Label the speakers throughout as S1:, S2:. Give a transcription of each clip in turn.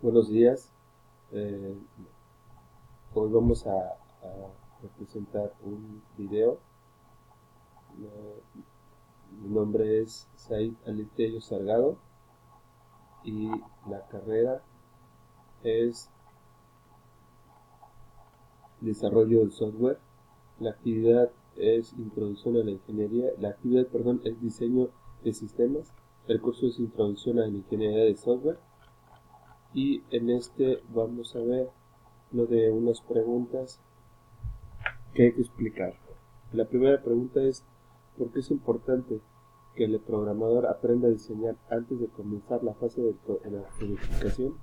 S1: Buenos días. Eh, Hoy vamos a representar un video. Mi nombre es Said Alitello Salgado y la carrera es Desarrollo del Software. La actividad es Introducción a la Ingeniería. Es Diseño de Sistemas. El curso es Introducción a la Ingeniería de Software. Y en este vamos a ver lo de unas preguntas que hay que explicar. La primera pregunta es: ¿por qué es importante que el programador aprenda a diseñar antes de comenzar la fase de la codificación?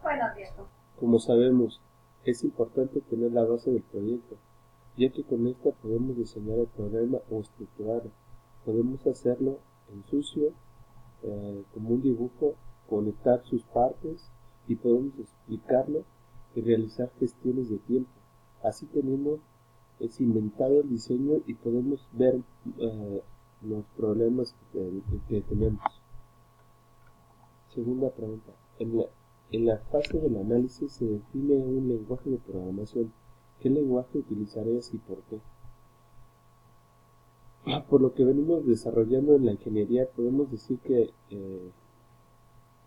S2: Buenos días.
S1: Como sabemos, es importante tener la base del proyecto, ya que con esta podemos diseñar el problema o estructurarlo. Podemos hacerlo en sucio, como un dibujo, conectar sus partes y podemos explicarlo y realizar gestiones de tiempo. Así teniendo inventado el diseño y podemos ver los problemas que tenemos. Segunda pregunta. En la fase del análisis se define un lenguaje de programación. ¿Qué lenguaje utilizarías y por qué? Por lo que venimos desarrollando en la ingeniería, podemos decir que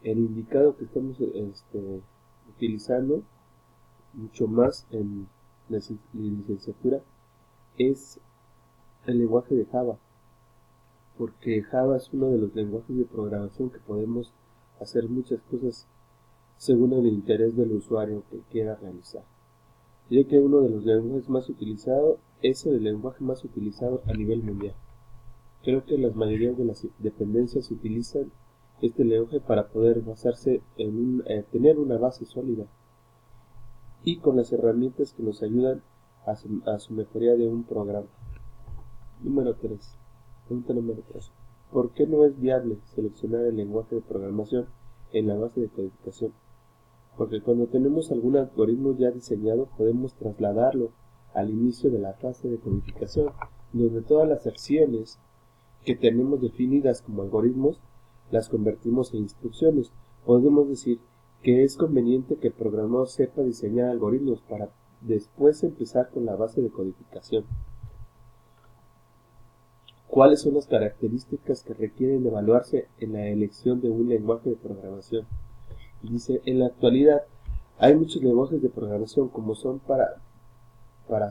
S1: el indicado que estamos utilizando mucho más en la licenciatura es el lenguaje de Java, porque Java es uno de los lenguajes de programación que podemos hacer muchas cosas según el interés del usuario que quiera realizar, ya que uno de los lenguajes más utilizados es el lenguaje más utilizado a nivel mundial. Creo que la mayoría de las dependencias utilizan este lenguaje para poder basarse en tener una base sólida y con las herramientas que nos ayudan a su mejoría de un programa. Pregunta número 3. ¿Por qué no es viable seleccionar el lenguaje de programación en la base de codificación? Porque cuando tenemos algún algoritmo ya diseñado, podemos trasladarlo al inicio de la fase de codificación, donde todas las acciones que tenemos definidas como algoritmos las convertimos en instrucciones. Podemos decir que es conveniente que el programador sepa diseñar algoritmos para después empezar con la base de codificación. ¿Cuáles son las características que requieren evaluarse en la elección de un lenguaje de programación? Dice: en la actualidad hay muchos lenguajes de programación, como son para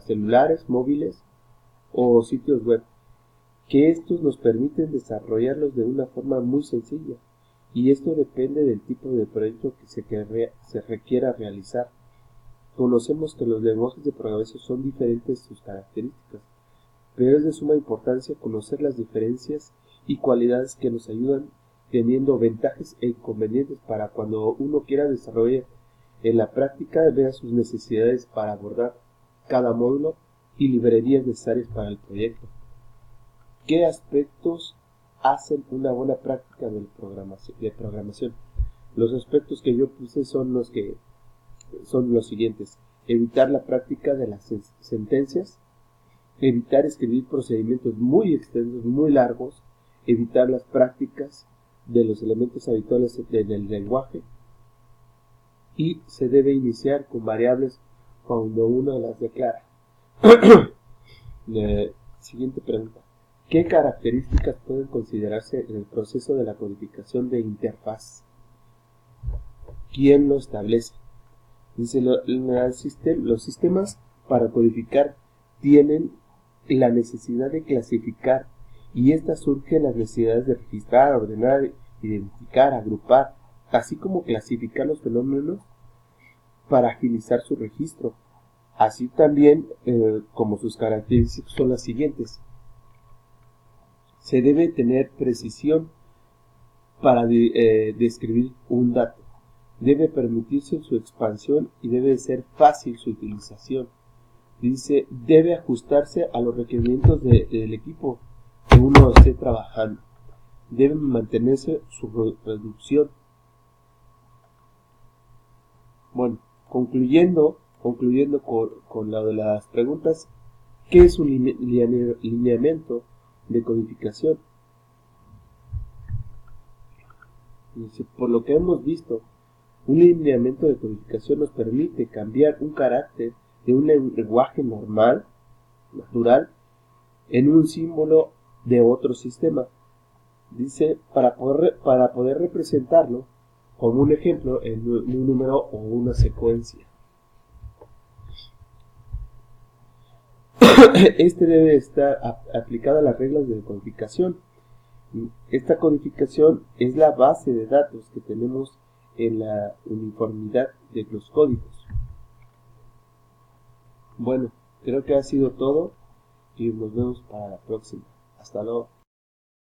S1: celulares, móviles o sitios web, que estos nos permiten desarrollarlos de una forma muy sencilla, y esto depende del tipo de proyecto que se requiera realizar. Conocemos que los lenguajes de programación son diferentes sus características, pero es de suma importancia conocer las diferencias y cualidades que nos ayudan, teniendo ventajas e inconvenientes para cuando uno quiera desarrollar en la práctica, vea sus necesidades para abordar cada módulo y librerías necesarias para el proyecto. ¿Qué aspectos hacen una buena práctica de programación? Los aspectos que yo puse son los siguientes: evitar la práctica de las sentencias, evitar escribir procedimientos muy extensos, muy largos, evitar las prácticas de los elementos habituales del lenguaje, y se debe iniciar con variables cuando uno las declara. Siguiente pregunta: ¿qué características pueden considerarse en el proceso de la codificación de interfaz? ¿Quién lo establece? Dice: los sistemas para codificar tienen la necesidad de clasificar, y esta surge en las necesidades de registrar, ordenar, identificar, agrupar, así como clasificar los fenómenos para agilizar su registro. Así también, como sus características son las siguientes: se debe tener precisión para describir un dato, debe permitirse su expansión y debe ser fácil su utilización. Dice: debe ajustarse a los requerimientos del equipo que uno esté trabajando, debe mantenerse su reducción. Bueno, concluyendo con lo de las preguntas, ¿qué es un lineamiento de codificación? Dice, por lo que hemos visto, un lineamiento de codificación nos permite cambiar un carácter de un lenguaje normal, natural, en un símbolo de otro sistema. Dice, para poder representarlo como un ejemplo en un número o una secuencia. Este debe estar aplicado a las reglas de codificación. Esta codificación es la base de datos que tenemos en la uniformidad de los códigos. Bueno, creo que ha sido todo y nos vemos para la próxima. Hasta luego.